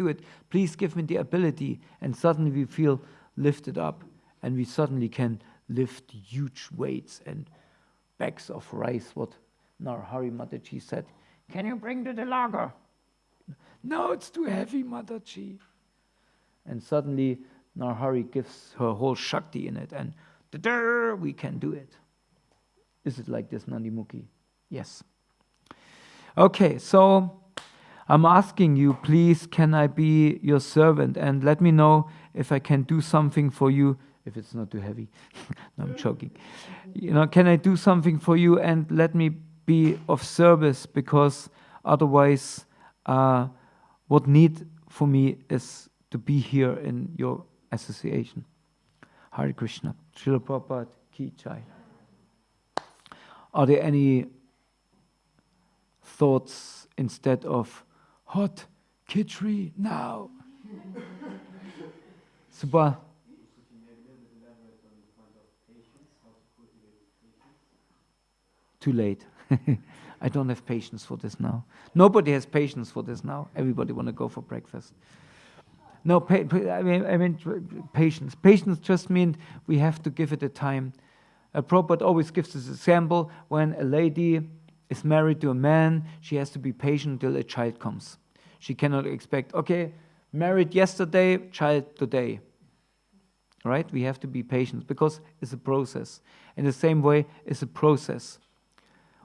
it, please give me the ability. And suddenly we feel lifted up and we suddenly can lift huge weights and bags of rice, what Narahari Mataji said. Can you bring to the lager? No, it's too heavy, Mataji. And suddenly Narahari gives her whole Shakti in it and we can do it. Is it like this, Nandimukhi? Yes. Okay, so I'm asking you, please, can I be your servant? And let me know if I can do something for you, if it's not too heavy. No, I'm joking. Can I do something for you and let me be of service? Because otherwise, what need for me is to be here in your association. Hare Krishna. Srila Prabhupada Ki Jai. Are there any thoughts instead of hot khichdi now? Subha. Too late. I don't have patience for this now. Nobody has patience for this now. Everybody want to go for breakfast. No, I mean patience. Patience just means we have to give it a time. Prabhupada always gives this example. When a lady is married to a man, she has to be patient till a child comes. She cannot expect, okay, married yesterday, child today. Right? We have to be patient because it's a process. In the same way, it's a process.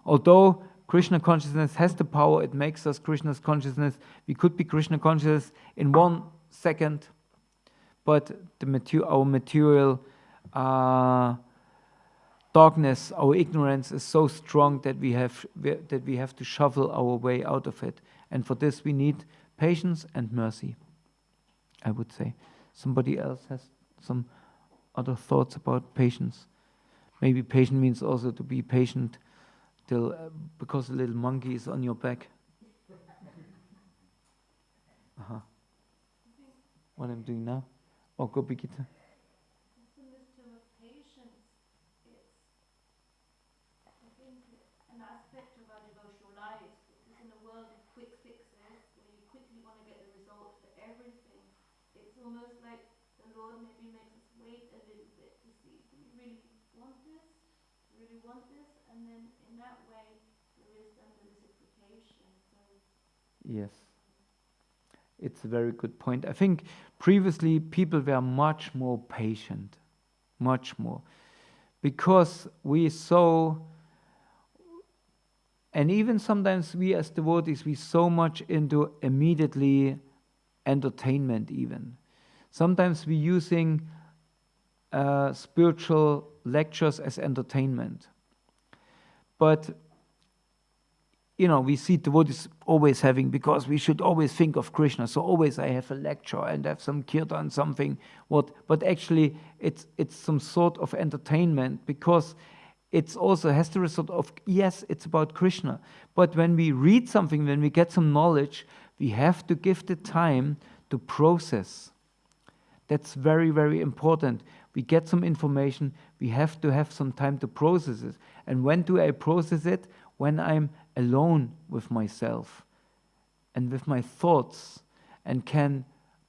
Although Krishna consciousness has the power, it makes us Krishna's consciousness. We could be Krishna consciousness in 1 second, but our material darkness, our ignorance is so strong that we have to shuffle our way out of it. And for this we need patience and mercy, I would say. Somebody else has some other thoughts about patience? Maybe patient means also to be patient till because a little monkey is on your back. What I'm doing now? Oh, go Gita. Almost like the Lord maybe makes us wait a little bit to see, do we really want this? Do we really want this? And then in that way, there is then the reciprocation. Yes. It's a very good point. I think previously people were much more patient. Much more. Because we saw, and even sometimes we as devotees, we so much into immediately entertainment even. Sometimes we're using spiritual lectures as entertainment. But we see devotees always having, because we should always think of Krishna. So always I have a lecture and have some kirtan, something. But actually it's some sort of entertainment, because it's also has the result of, yes, it's about Krishna. But when we read something, when we get some knowledge, we have to give the time to process. That's very, very important. We get some information, we have to have some time to process it. And when do I process it? When I'm alone with myself and with my thoughts and can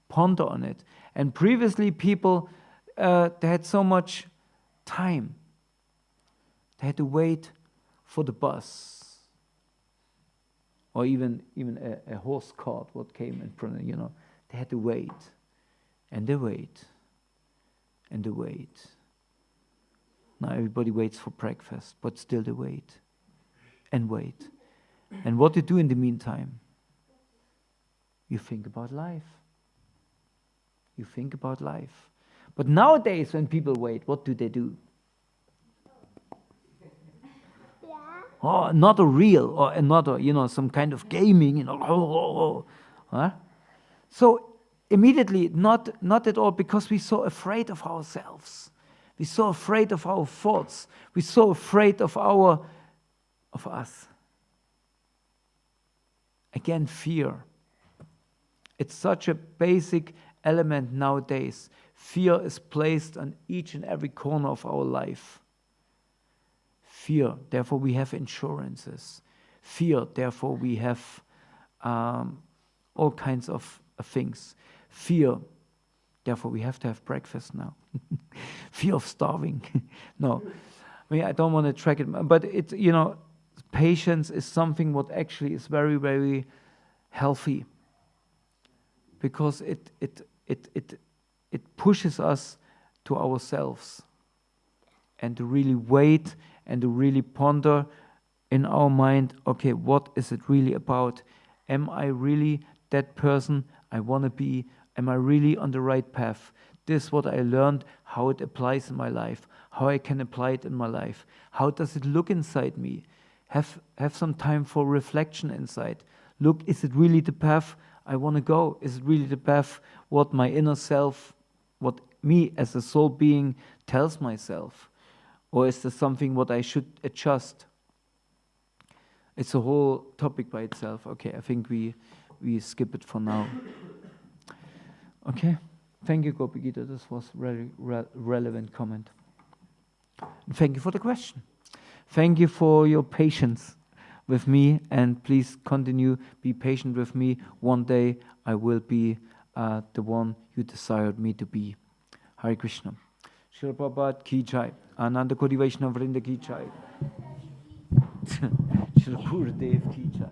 ponder on it. And previously people, they had so much time. They had to wait for the bus, or even a horse cart what came in front of, they had to wait, and they wait, and they wait. Now everybody waits for breakfast, but still they wait, and wait. And what you do in the meantime? You think about life. You think about life. But nowadays when people wait, what do? Oh, not a real or another, some kind of gaming, Huh? So immediately, not at all, because we're so afraid of ourselves. We're so afraid of our thoughts. We're so afraid of us. Again, fear. It's such a basic element nowadays. Fear is placed on each and every corner of our life. Fear, therefore we have insurances. Fear, therefore we have all kinds of things. Fear, therefore we have to have breakfast now. Fear of starving. No, I don't want to track it, but it's, patience is something what actually is very, very healthy, because it pushes us to ourselves, and to really wait and to really ponder in our mind, okay, what is it really about? Am I really that person I want to be? Am I really on the right path? This is what I learned, how it applies in my life, how I can apply it in my life. How does it look inside me? Have some time for reflection inside. Look, is it really the path I want to go? Is it really the path what my inner self, what me as a soul being tells myself? Or is there something what I should adjust? It's a whole topic by itself. Okay, I think we skip it for now. Okay, thank you, Gopi Gita. This was very relevant comment. And thank you for the question. Thank you for your patience with me, and please continue, be patient with me. One day I will be the one you desired me to be. Hare Krishna. Srila Prabhupada ki jai. Ananda Koti Vaishnava Vrinda ki jai. Srila Gurudev ki jai.